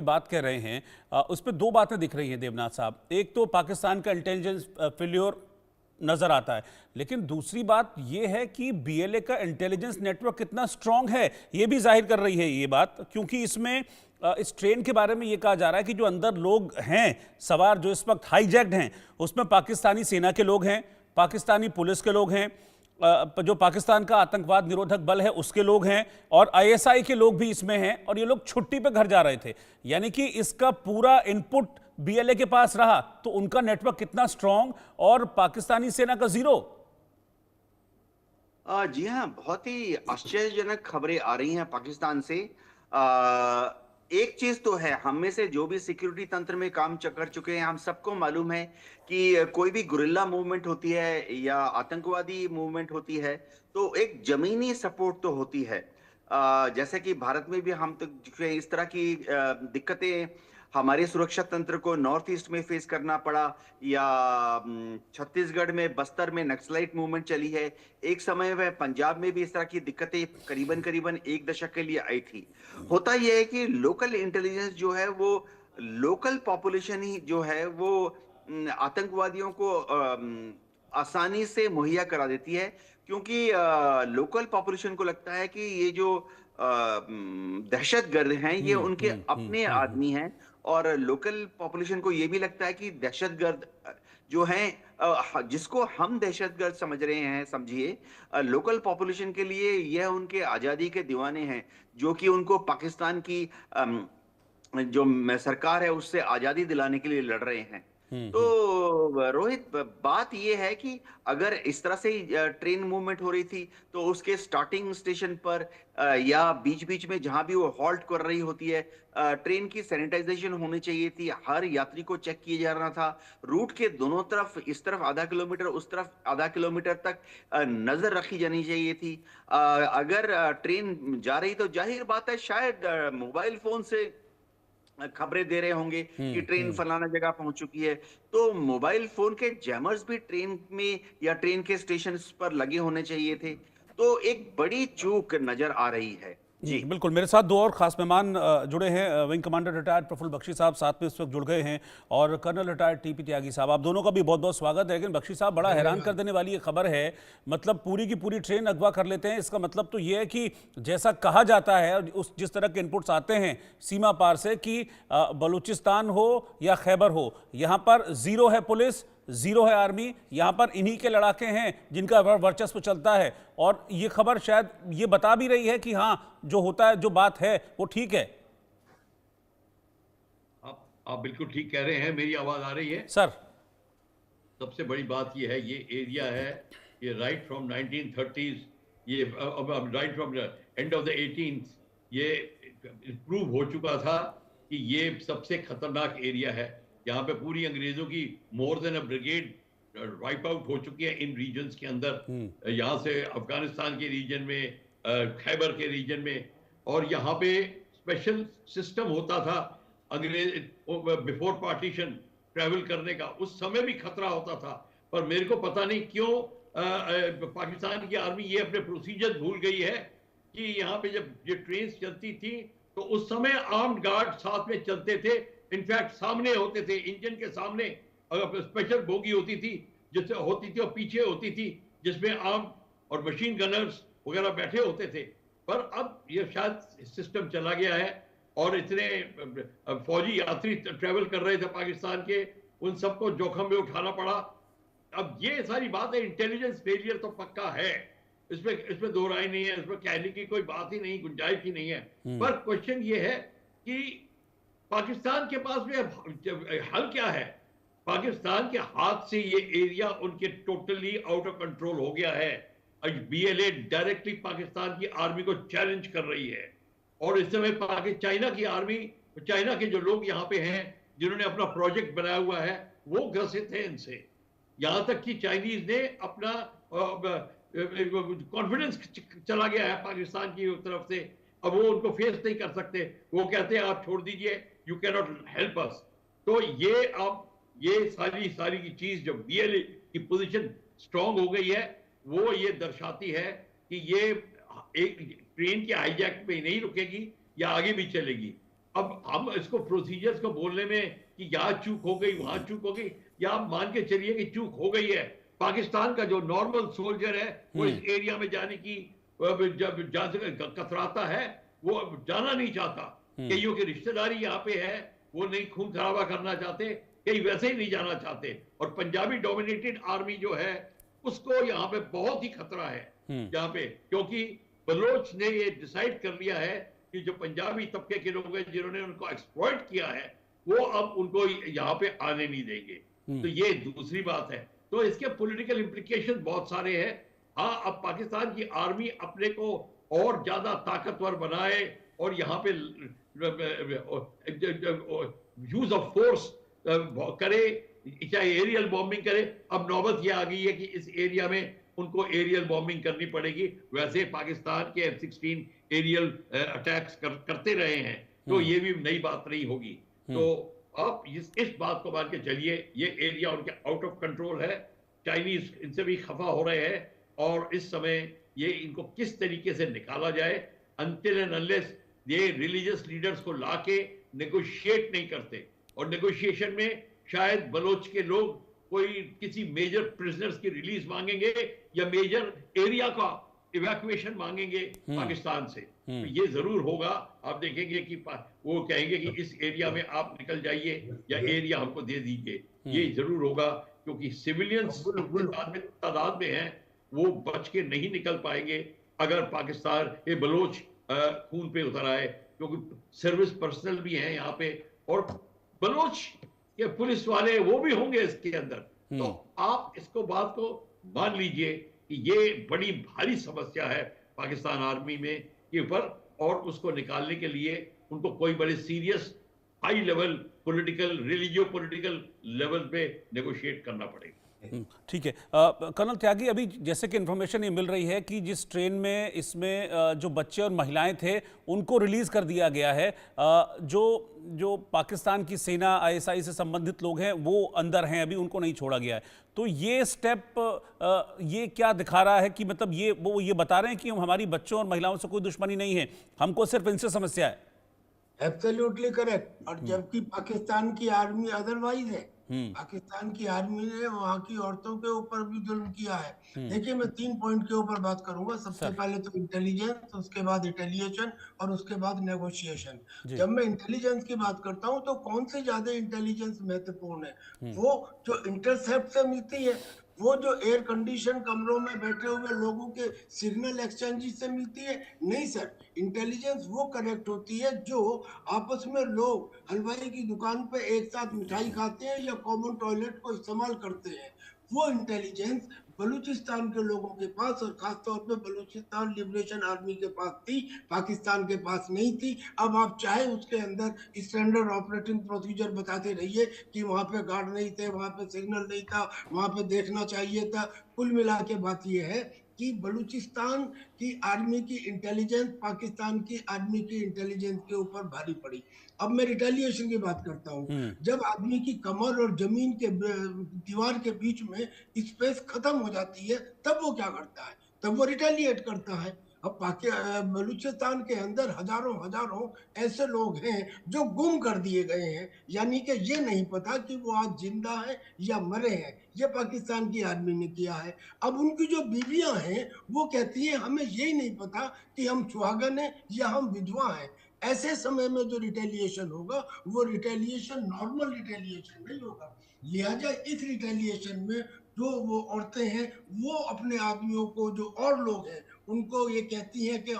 बात कर रहे हैं उस पर दो बातें दिख रही हैं देवनाथ साहब। एक तो पाकिस्तान का इंटेलिजेंस फेल्योर नजर आता है, लेकिन दूसरी बात यह है कि बीएलए का इंटेलिजेंस नेटवर्क कितना स्ट्रांग है यह भी जाहिर कर रही है ये बात, क्योंकि इसमें इस ट्रेन के बारे में यह कहा जा रहा है कि जो अंदर लोग हैं सवार, जो इस वक्त हाईजैक्ड हैं, उसमें पाकिस्तानी सेना के लोग हैं, पाकिस्तानी पुलिस के लोग हैं, जो पाकिस्तान का आतंकवाद निरोधक बल है उसके लोग हैं, और आईएसआई के लोग भी इसमें हैं, और ये लोग छुट्टी पे घर जा रहे थे। यानी कि इसका पूरा इनपुट बीएलए के पास रहा, तो उनका नेटवर्क कितना स्ट्रांग, और पाकिस्तानी सेना का जीरो। जी हाँ, बहुत ही आश्चर्यजनक खबरें आ रही हैं पाकिस्तान से। एक चीज तो है, हम में से जो भी सिक्योरिटी तंत्र में काम कर चुके हैं, हम सबको मालूम है कि कोई भी गुरिल्ला मूवमेंट होती है या आतंकवादी मूवमेंट होती है, तो एक जमीनी सपोर्ट तो होती है। जैसे कि भारत में भी हम तो इस तरह की दिक्कतें हमारे सुरक्षा तंत्र को नॉर्थ ईस्ट में फेस करना पड़ा, या छत्तीसगढ़ में बस्तर में नक्सलाइट मूवमेंट चली है। एक समय में पंजाब में भी इस तरह की दिक्कतें करीबन करीबन एक दशक के लिए आई थी। होता यह है कि लोकल इंटेलिजेंस जो है वो लोकल पॉपुलेशन ही जो है वो आतंकवादियों को आसानी से मुहैया करा देती है, क्योंकि लोकल पॉपुलेशन को लगता है कि ये जो दहशतगर्द हैं ये उनके अपने आदमी हैं, और लोकल पॉपुलेशन को ये भी लगता है कि दहशतगर्द जो हैं, जिसको हम दहशतगर्द समझ रहे हैं, समझिए लोकल पॉपुलेशन के लिए यह उनके आजादी के दीवाने हैं, जो कि उनको पाकिस्तान की जो सरकार है उससे आजादी दिलाने के लिए लड़ रहे हैं। तो रोहित, बात ये है कि अगर इस तरह से ट्रेन मूवमेंट हो रही थी, तो उसके स्टार्टिंग स्टेशन पर या बीच बीच में जहां भी वो हॉल्ट कर रही होती है, ट्रेन की सैनिटाइजेशन होनी चाहिए थी, हर यात्री को चेक किया जा रहा था। रूट के दोनों तरफ, इस तरफ आधा किलोमीटर, उस तरफ आधा किलोमीटर तक नजर रखी जानी चाहिए थी। अगर ट्रेन जा रही तो जाहिर बात है शायद मोबाइल फोन से खबरें दे रहे होंगे कि ट्रेन फलाना जगह पहुंच चुकी है। तो मोबाइल फोन के जैमर्स भी ट्रेन में या ट्रेन के स्टेशन पर लगे होने चाहिए थे। तो एक बड़ी चूक नजर आ रही है। जी जी। बिल्कुल। मेरे साथ दो और खास मेहमान जुड़े हैं। Wing commander retired Prafull Bakshi साहब साथ में इस वक्त जुड़ गए हैं, और कर्नल रिटायर्ड टीपी त्यागी साहब। आप दोनों का भी बहुत बहुत स्वागत है। लेकिन बख्शी साहब, बड़ा हैरान कर देने वाली ये खबर है, मतलब पूरी की पूरी ट्रेन अगवा कर लेते हैं। इसका मतलब तो ये है कि जैसा कहा जाता है, उस जिस तरह के इनपुट्स आते हैं सीमा पार से, कि बलूचिस्तान हो या खैबर हो, यहाँ पर जीरो है पुलिस, जीरो है आर्मी, यहां पर इन्हीं के लड़ाके हैं जिनका वर्चस्व चलता है। और ये खबर शायद ये बता भी रही है कि हाँ, जो होता है, जो बात है वो ठीक है। आप बिल्कुल ठीक कह रहे हैं। मेरी आवाज आ रही है सर? सबसे बड़ी बात ये है, ये एरिया है, ये राइट फ्रॉम 1930s, ये right from end of the 18th, ये प्रूव हो चुका था कि ये सबसे खतरनाक एरिया है। यहाँ पे पूरी अंग्रेजों की मोर देन अ ब्रिगेड वाइप आउट हो चुकी है इन रीजन्स के अंदर। यहाँ से अफगानिस्तान के रीजन में, खैबर के रीजन में, और यहाँ पे स्पेशल सिस्टम होता था अंग्रेज बिफोर पार्टीशन ट्रैवल करने का। उस समय भी खतरा होता था, पर मेरे को पता नहीं क्यों पाकिस्तान की आर्मी ये अपने प्रोसीजर भूल गई है कि यहाँ पे जब ये ट्रेन चलती थी तो उस समय आर्म्ड गार्ड साथ में चलते थे। इनफैक्ट सामने होते थे, इंजन के सामने स्पेशल बोगी होती थी, जिससे होती थी, और पीछे होती थी जिसमें आर्म और मशीन गनर्स वगैरह बैठे होते थे। पर अब ये शायद सिस्टम चला गया है, और इतने फौजी यात्री ट्रेवल कर रहे थे पाकिस्तान के, उन सबको जोखिम में उठाना पड़ा। अब ये सारी बात है, इंटेलिजेंस फेलियर तो पक्का है, इसमें दो राय नहीं है, इसमें कहने की कोई बात ही नहीं, गुंजाइश ही नहीं है। पर क्वेश्चन ये है कि पाकिस्तान के पास में हल क्या है। पाकिस्तान के हाथ से ये एरिया उनके टोटली आउट ऑफ कंट्रोल हो गया है। बीएलए डायरेक्टली पाकिस्तान की आर्मी को चैलेंज कर रही है, और इस समय चाइना की आर्मी, चाइना के जो लोग यहाँ पे हैं जिन्होंने अपना प्रोजेक्ट बनाया हुआ है, वो ग्रसित है इनसे। यहां तक कि चाइनीज ने अपना कॉन्फिडेंस चला गया है पाकिस्तान की तरफ से। अब वो उनको फेस नहीं कर सकते, वो कहते हैं आप छोड़ दीजिए, you can not help us. तो ये अब ये सारी की चीज, जब बीएलए की पोजीशन स्ट्रांग हो गई है, वो ये दर्शाती है कि ये एक ट्रेन के हाईजैक पे नहीं रुकेगी, या आगे भी चलेगी। अब हम इसको प्रोसीजर्स को बोलने में कि यहाँ चूक हो गई, वहां चूक हो गई, या आप मान के चलिए कि चूक हो गई है। पाकिस्तान का जो नॉर्मल सोल्जर है वो इस एरिया में जाने की जब जा से कतराता है, वो जाना नहीं चाहता। कईयों की रिश्तेदारी यहाँ पे है, वो नहीं खून खराबा करना चाहते, कई वैसे ही नहीं जाना चाहते। और पंजाबी डोमिनेटेड आर्मी जो है उसको यहाँ पे बहुत ही खतरा है यहाँ पे, क्योंकि बलोच ने ये डिसाइड कर लिया है कि जो पंजाबी तबके के लोग हैं जिन्होंने उनको एक्सप्लॉइट किया है, वो अब उनको यहाँ पे आने नहीं देंगे। तो ये दूसरी बात है। तो इसके पॉलिटिकल इंप्लीकेशन बहुत सारे हैं। हाँ, अब पाकिस्तान की आर्मी अपने को और ज्यादा ताकतवर बनाए और यहाँ पे यूज ऑफ फोर्स करे, चाहे एरियल बॉम्बिंग करे। अब नौबत ये आ गई है कि इस एरिया में उनको एरियल बॉम्बिंग करनी पड़ेगी। वैसे पाकिस्तान के F-16 एरियल अटैक्स करते रहे हैं, तो ये भी नई बात नहीं होगी। तो आप इस बात को मान के चलिए, ये एरिया उनके आउट ऑफ कंट्रोल है। चाइनीज इनसे भी खफा हो रहे हैं और इस समय ये इनको किस तरीके से निकाला जाए, अनटिल एंड अनलेस ये रिलीजियस लीडर्स को लाके नेगोशिएट नहीं करते। और नेगोशिएशन में शायद बलोच के लोग कोई किसी मेजर प्रिजनर्स की रिलीज मांगेंगे या मेजर एरिया का इवैक्यूएशन मांगेंगे पाकिस्तान से। तो ये जरूर होगा। आप देखेंगे कि वो कहेंगे कि इस एरिया में आप निकल जाइए या एरिया हमको दे दीजिए। ये जरूर होगा, क्योंकि सिविलियंस तादाद में हैं, वो बच के नहीं निकल पाएंगे अगर पाकिस्तान ये बलोच खून पे उतर आए, क्योंकि सर्विस पर्सनल भी हैं यहाँ पे और बलोच के पुलिस वाले वो भी होंगे इसके अंदर। तो आप इसको बात को मान लीजिए कि ये बड़ी भारी समस्या है पाकिस्तान आर्मी में के ऊपर, और उसको निकालने के लिए उनको कोई बड़े serious high level political religio political level पे नेगोशिएट करना पड़ेगा। ठीक है। कर्नल त्यागी, अभी जैसे कि इन्फॉर्मेशन ये मिल रही है कि जिस ट्रेन में इसमें जो बच्चे और महिलाएं थे उनको रिलीज कर दिया गया है। जो पाकिस्तान की सेना ISI से संबंधित लोग हैं वो अंदर हैं, अभी उनको नहीं छोड़ा गया है। तो ये स्टेप ये क्या दिखा रहा है कि मतलब वो ये बता रहे हैं कि हमारी बच्चों और महिलाओं से कोई दुश्मनी नहीं है, हमको सिर्फ इनसे समस्या है। Absolutely correct. और जबकि पाकिस्तान की आर्मी अदरवाइज है। पाकिस्तान की आर्मी ने वहां की औरतों के ऊपर भी जुल्म किया है। देखिए, मैं 3 पॉइंट के ऊपर बात करूंगा। सबसे पहले तो इंटेलिजेंस, उसके बाद रिटेलिएशन और उसके बाद नेगोशिएशन। जब मैं इंटेलिजेंस की बात करता हूं तो कौन से ज्यादा इंटेलिजेंस महत्वपूर्ण है? वो जो इंटरसेप्ट से मिलती है, वो जो एयर कंडीशन कमरों में बैठे हुए लोगों के सिग्नल एक्सचेंज से मिलती है? नहीं सर, इंटेलिजेंस वो कनेक्ट होती है जो आपस में लोग हलवाई की दुकान पे एक साथ मिठाई खाते हैं या कॉमन टॉयलेट को इस्तेमाल करते हैं। वो इंटेलिजेंस बलूचिस्तान के लोगों के पास और खासतौर पे बलूचिस्तान लिबरेशन आर्मी के पास थी, पाकिस्तान के पास नहीं थी। अब आप चाहे उसके अंदर स्टैंडर्ड ऑपरेटिंग प्रोसीजर बताते रहिए कि वहां पे गार्ड नहीं थे, वहां पे सिग्नल नहीं था, वहां पे देखना चाहिए था। कुल मिला के बात यह है कि बलूचिस्तान की आर्मी की इंटेलिजेंस पाकिस्तान की आर्मी की इंटेलिजेंस के ऊपर भारी पड़ी। अब मैं रिटेलिएशन की बात करता हूँ। जब आदमी की कमर और जमीन के दीवार के बीच में स्पेस खत्म हो जाती है, तब वो क्या करता है? तब वो रिटेलिएट करता है। अब बलूचिस्तान के अंदर हजारों ऐसे लोग हैं जो गुम कर दिए गए हैं, यानी कि ये नहीं पता कि वो आज जिंदा है या मरे हैं। ये पाकिस्तान की आर्मी ने किया है। अब उनकी जो बीवियां हैं वो कहती हैं हमें यही नहीं पता कि हम सुहागन हैं या हम विधवा हैं। ऐसे समय में जो रिटेलिएशन होगा वो रिटेलिएशन नॉर्मल रिटेलिएशन नहीं होगा। लिहाजा इस रिटेलिएशन में जो वो औरतें हैं वो अपने आदमियों को, जो और लोग हैं उनको ये कहती हैं कि